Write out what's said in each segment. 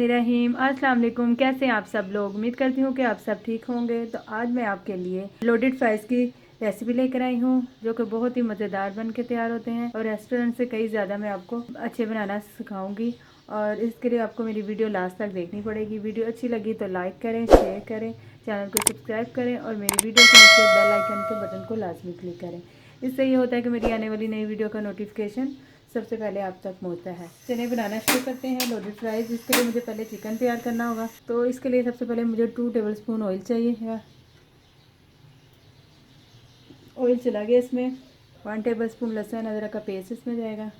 बिस्मिल्लाहिर्रहमानिर्रहीम। अस्सलाम वालेकुम। कैसे हैं आप सब लोग? उम्मीद करती हूँ कि आप सब ठीक होंगे। तो आज मैं आपके लिए लोडेड फ्राइज़ की रेसिपी लेकर आई हूँ जो कि बहुत ही मज़ेदार बन के तैयार होते हैं और रेस्टोरेंट से कई ज़्यादा मैं आपको अच्छे बनाना सिखाऊंगी। और इसके लिए आपको मेरी वीडियो लास्ट तक देखनी पड़ेगी। वीडियो अच्छी लगी तो लाइक करें, शेयर करें, चैनल को सब्सक्राइब करें और मेरी वीडियो के नीचे बेल आइकन के बटन को लाजमी क्लिक करें। इससे ये होता है कि मेरी आने वाली नई वीडियो का नोटिफिकेशन सबसे पहले आप तक पहुंचता है। चलिए बनाना शुरू करते हैं लोडेड फ्राइज़। इसके लिए मुझे पहले चिकन तैयार करना होगा। तो इसके लिए सबसे पहले मुझे 2 टेबलस्पून ऑयल चाहिए। ऑयल चला गया। इसमें 1 टेबलस्पून लहसुन अदरक का पेस्ट इसमें जाएगा।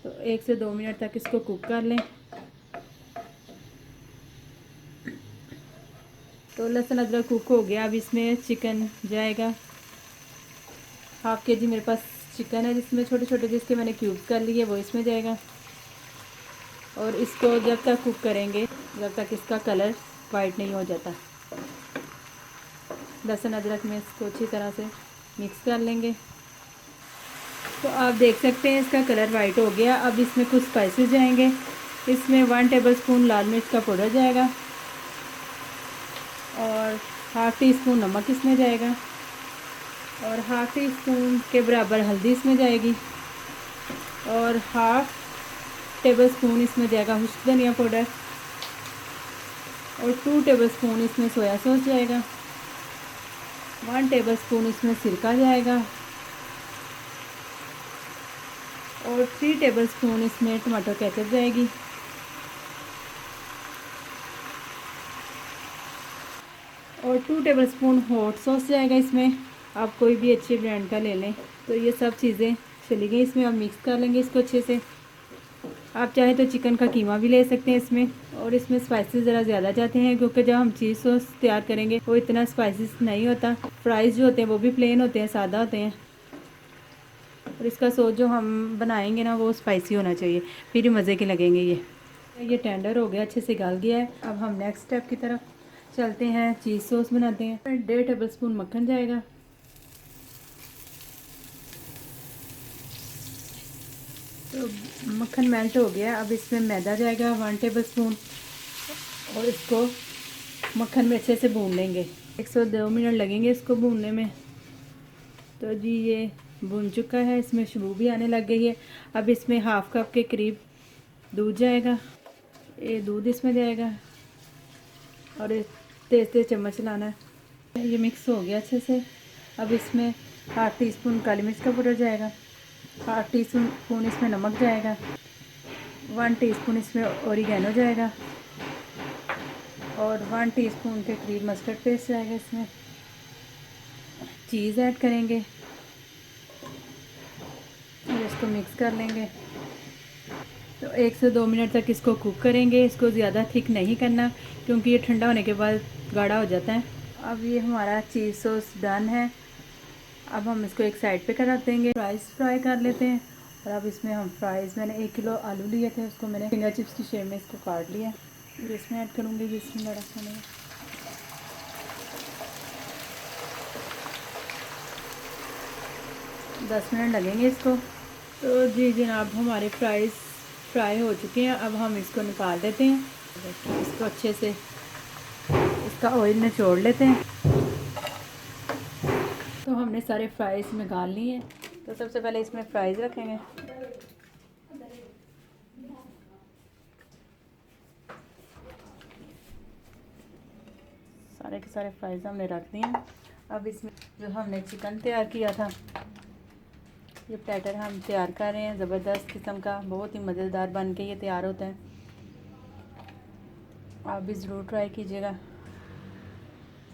तो 1 से 2 मिनट तक इसको कुक कर लें। तो लहसुन अदरक कुक हो गया। अब इसमें चिकन जाएगा। हाफ़ के जी मेरे पास चिकन है जिसमें छोटे छोटे जिसके मैंने क्यूब्स कर लिए, वो इसमें जाएगा। और इसको जब तक कुक करेंगे जब तक इसका कलर वाइट नहीं हो जाता। लहसुन अदरक में इसको अच्छी तरह से मिक्स कर लेंगे। तो आप देख सकते हैं इसका कलर वाइट हो गया। अब इसमें कुछ स्पाइसेस जाएंगे। इसमें 1 टेबलस्पून लाल मिर्च का पाउडर जाएगा और हाफ़ टी स्पून नमक इसमें जाएगा और हाफ़ टी स्पून के बराबर हल्दी इसमें जाएगी और हाफ़ टेबलस्पून इसमें जाएगा खुश्क धनिया पाउडर और 2 टेबलस्पून इसमें सोया सॉस जाएगा। 1 टेबलस्पून इसमें सिरका जाएगा और 3 टेबलस्पून इसमें टमाटो केचप जाएगी। और 2 टेबलस्पून हॉट सॉस जाएगा इसमें। आप कोई भी अच्छे ब्रांड का ले लें। तो ये सब चीज़ें चली गई इसमें। अब मिक्स कर लेंगे इसको अच्छे से। आप चाहे तो चिकन का कीमा भी ले सकते हैं इसमें। और इसमें स्पाइसेस ज़रा ज़्यादा जाते हैं क्योंकि जब हम चीज़ सॉस तैयार करेंगे वो इतना स्पाइसेस नहीं होता। फ्राइज़ जो होते हैं वो भी प्लेन होते हैं, सादा होते हैं। और इसका सॉस जो हम बनाएंगे ना वो स्पाइसी होना चाहिए, फिर ही मज़े के लगेंगे। ये टेंडर हो गया, अच्छे से गल गया है। अब हम नेक्स्ट स्टेप की तरफ चलते हैं। चीज़ सॉस बनाते हैं। 1.5 टेबलस्पून मक्खन जाएगा। तो मक्खन मेल्ट हो गया। अब इसमें मैदा जाएगा 1 टेबलस्पून और इसको मक्खन में अच्छे से भून लेंगे। 102 मिनट लगेंगे इसको भूनने में। तो जी ये भून चुका है। इसमें खुशबू भी आने लग गई है। अब इसमें हाफ़ कप के करीब दूध जाएगा। ये दूध इसमें जाएगा और तेज़ तेज़ चम्मच चलाना है। ये मिक्स हो गया अच्छे से। अब इसमें हाफ़ टी स्पून काली मिर्च का पाउडर जाएगा। हाफ़ टी स्पून इसमें नमक जाएगा। 1 टीस्पून इसमें ओरिगेनो जाएगा और 1 टीस्पून के करीब मस्टर्ड पेस्ट जाएगा। इसमें चीज़ ऐड करेंगे और इसको मिक्स कर लेंगे। तो 1 से 2 मिनट तक इसको कुक करेंगे। इसको ज़्यादा थिक नहीं करना क्योंकि ये ठंडा होने के बाद गाढ़ा हो जाता है। अब ये हमारा चीज़ सॉस डन है। अब हम इसको एक साइड पे कर रख देंगे। फ्राइज़ फ्राई कर लेते हैं। और अब इसमें हम फ्राइज़, मैंने 1 किलो आलू लिए थे, उसको मैंने फिंगर चिप्स की शेप में इसको काट लिया। इसमें ऐड करूँगी बिस्मिल्लाह रहमान रहीम। दस मिनट लगेंगे इसको। तो जी जनाब हमारे फ्राइज़ फ्राई हो चुके हैं। अब हम इसको निकाल देते हैं। इसको अच्छे से इसका ऑयल निचोड़ लेते हैं। तो हमने सारे फ्राइज़ निकाल लिए हैं। तो सबसे पहले इसमें फ्राइज़ रखेंगे। सारे के सारे फ्राइज़ हमने रख दिए हैं। अब इसमें जो हमने चिकन तैयार किया था, ये प्लेटर हम तैयार कर रहे हैं। ज़बरदस्त किस्म का, बहुत ही मज़ेदार बन के ये तैयार होता है। आप भी ज़रूर ट्राई कीजिएगा।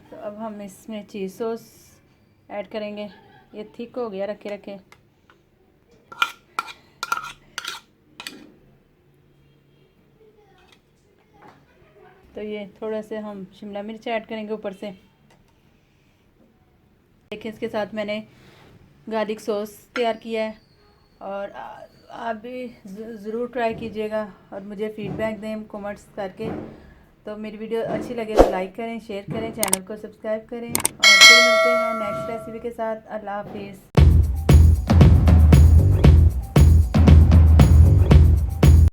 तो अब हम इसमें चीज़ सॉस ऐड करेंगे। ये थिक हो गया रखे रखे। तो ये थोड़ा से हम शिमला मिर्च ऐड करेंगे ऊपर से। देखिए इसके साथ मैंने गार्लिक सॉस तैयार किया है। और आप भी ज़रूर ट्राई कीजिएगा और मुझे फ़ीडबैक दें कमेंट्स करके। तो मेरी वीडियो अच्छी लगे तो लाइक करें, शेयर करें, चैनल को सब्सक्राइब करें और फिर मिलते हैं नेक्स्ट रेसिपी के साथ। अल्लाह हाफिज़।